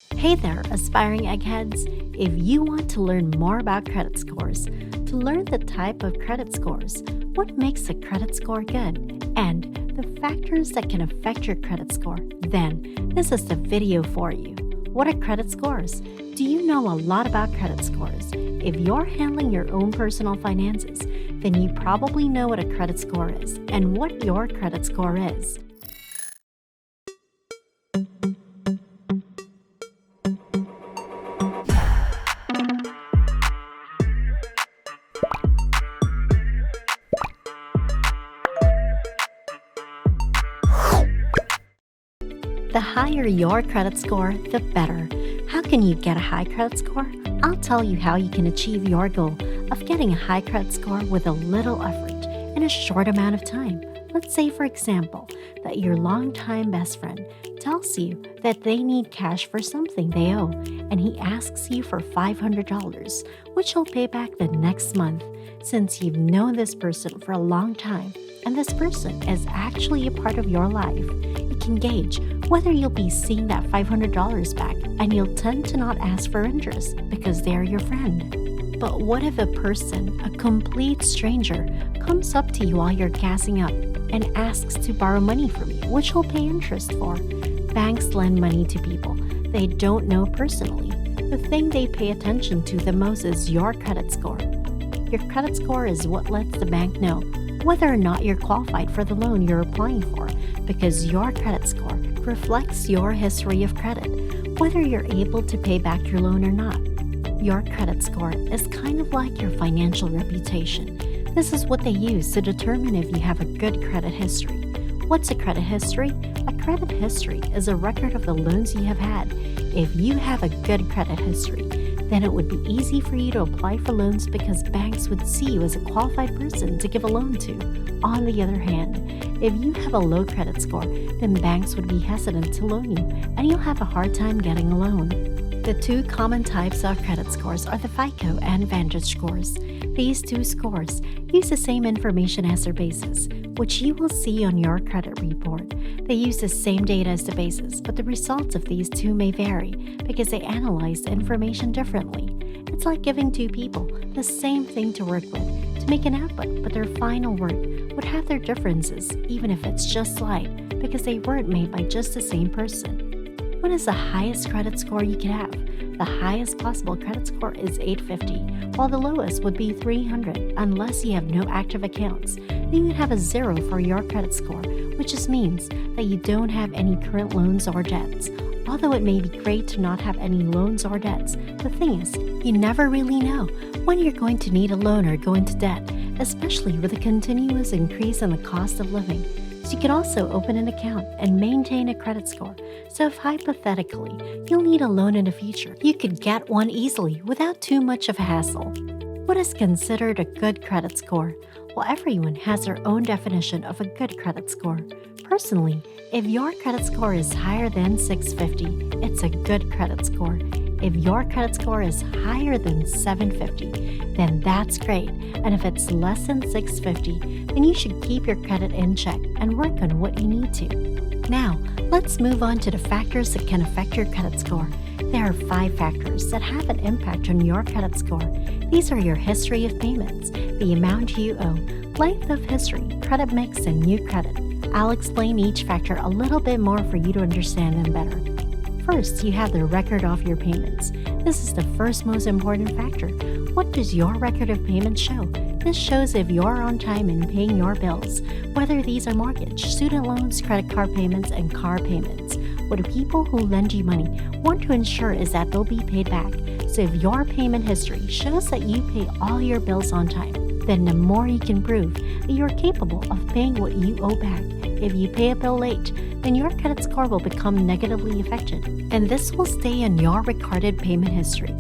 Hey there, aspiring eggheads! If you want to learn more about credit scores, to learn the type of credit scores, what makes a credit score good, and the factors that can affect your credit score, then this is the video for you. What are credit scores? Do you know a lot about credit scores? If you're handling your own personal finances, then you probably know what a credit score is and what your credit score is. The higher your credit score, the better. How can you get a high credit score? I'll tell you how you can achieve your goal of getting a high credit score with a little effort in a short amount of time. Let's say, for example, that your longtime best friend tells you that they need cash for something they owe, and he asks you for $500, which he'll pay back the next month. Since you've known this person for a long time, and this person is actually a part of your life, you can gauge whether you'll be seeing that $500 back, and you'll tend to not ask for interest because they're your friend. But what if a person, a complete stranger, comes up to you while you're gassing up and asks to borrow money from you, which you'll pay interest for? Banks lend money to people they don't know personally. The thing they pay attention to the most is your credit score. Your credit score is what lets the bank know whether or not you're qualified for the loan you're applying for, because your credit score reflects your history of credit, whether you're able to pay back your loan or not. Your credit score is kind of like your financial reputation. This is what they use to determine if you have a good credit history. What's a credit history? A credit history is a record of the loans you have had. If you have a good credit history, then it would be easy for you to apply for loans because banks would see you as a qualified person to give a loan to. On the other hand, if you have a low credit score, then banks would be hesitant to loan you, and you'll have a hard time getting a loan. The two common types of credit scores are the FICO and Vantage scores. These two scores use the same information as their basis, which you will see on your credit report. They use the same data as the basis, but the results of these two may vary because they analyze the information differently. It's like giving two people the same thing to work with to make an output, but their final work would have their differences, even if it's just slight, because they weren't made by just the same person. What is the highest credit score you can have? The highest possible credit score is 850, while the lowest would be 300 unless you have no active accounts. Then you would have a 0 for your credit score, which just means that you don't have any current loans or debts. Although it may be great to not have any loans or debts, the thing is, you never really know when you're going to need a loan or go into debt, especially with a continuous increase in the cost of living. So you can also open an account and maintain a credit score. So if hypothetically you'll need a loan in the future, you could get one easily without too much of a hassle. What is considered a good credit score? Well, everyone has their own definition of a good credit score. Personally, if your credit score is higher than 650, it's a good credit score. If your credit score is higher than 750, then that's great. And if it's less than 650, then you should keep your credit in check and work on what you need to. Now, let's move on to the factors that can affect your credit score. There are 5 factors that have an impact on your credit score. These are your history of payments, the amount you owe, length of history, credit mix, and new credit. I'll explain each factor a little bit more for you to understand them better. First, you have the record of your payments. This is the first most important factor. What does your record of payments show? This shows if you're on time in paying your bills, whether these are mortgage, student loans, credit card payments, and car payments. What the people who lend you money want to ensure is that they'll be paid back. So if your payment history shows that you pay all your bills on time, then the more you can prove that you're capable of paying what you owe back. If you pay a bill late, then your credit score will become negatively affected, and this will stay in your recorded payment history.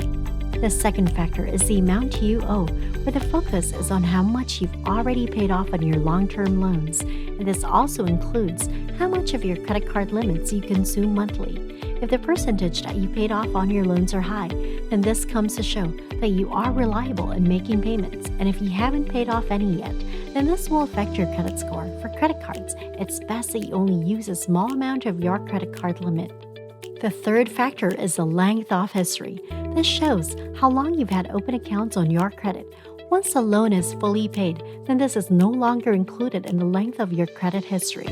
The second factor is the amount you owe, where the focus is on how much you've already paid off on your long-term loans, and this also includes how much of your credit card limits you consume monthly. If the percentage that you paid off on your loans are high, then this comes to show that you are reliable in making payments, and if you haven't paid off any yet, then this will affect your credit score. For credit cards, it's best that you only use a small amount of your credit card limit. The third factor is the length of history. This shows how long you've had open accounts on your credit. Once a loan is fully paid, then this is no longer included in the length of your credit history.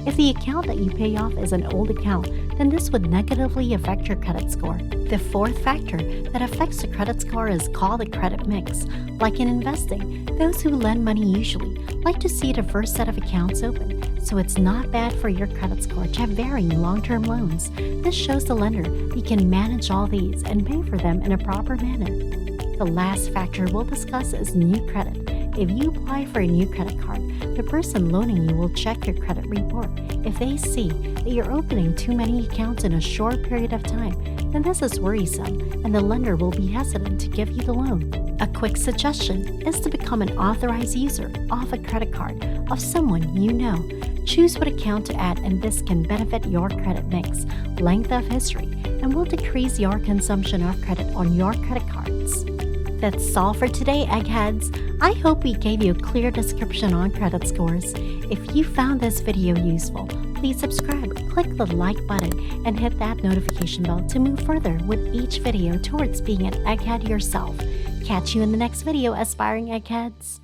If the account that you pay off is an old account, then this would negatively affect your credit score. The fourth factor that affects the credit score is called the credit mix. Like in investing, those who lend money usually like to see the first set of accounts open, so it's not bad for your credit score to have varying long-term loans. This shows the lender you can manage all these and pay for them in a proper manner. The last factor we'll discuss is new credit. If you apply for a new credit card, the person loaning you will check your credit report. If they see that you're opening too many accounts in a short period of time, then this is worrisome and the lender will be hesitant to give you the loan. A quick suggestion is to become an authorized user of a credit card of someone you know. Choose what account to add, and this can benefit your credit mix, length of history, and will decrease your consumption of credit on your credit cards. That's all for today, eggheads. I hope we gave you a clear description on credit scores. If you found this video useful, please subscribe, click the like button, and hit that notification bell to move further with each video towards being an egghead yourself. Catch you in the next video, aspiring eggheads.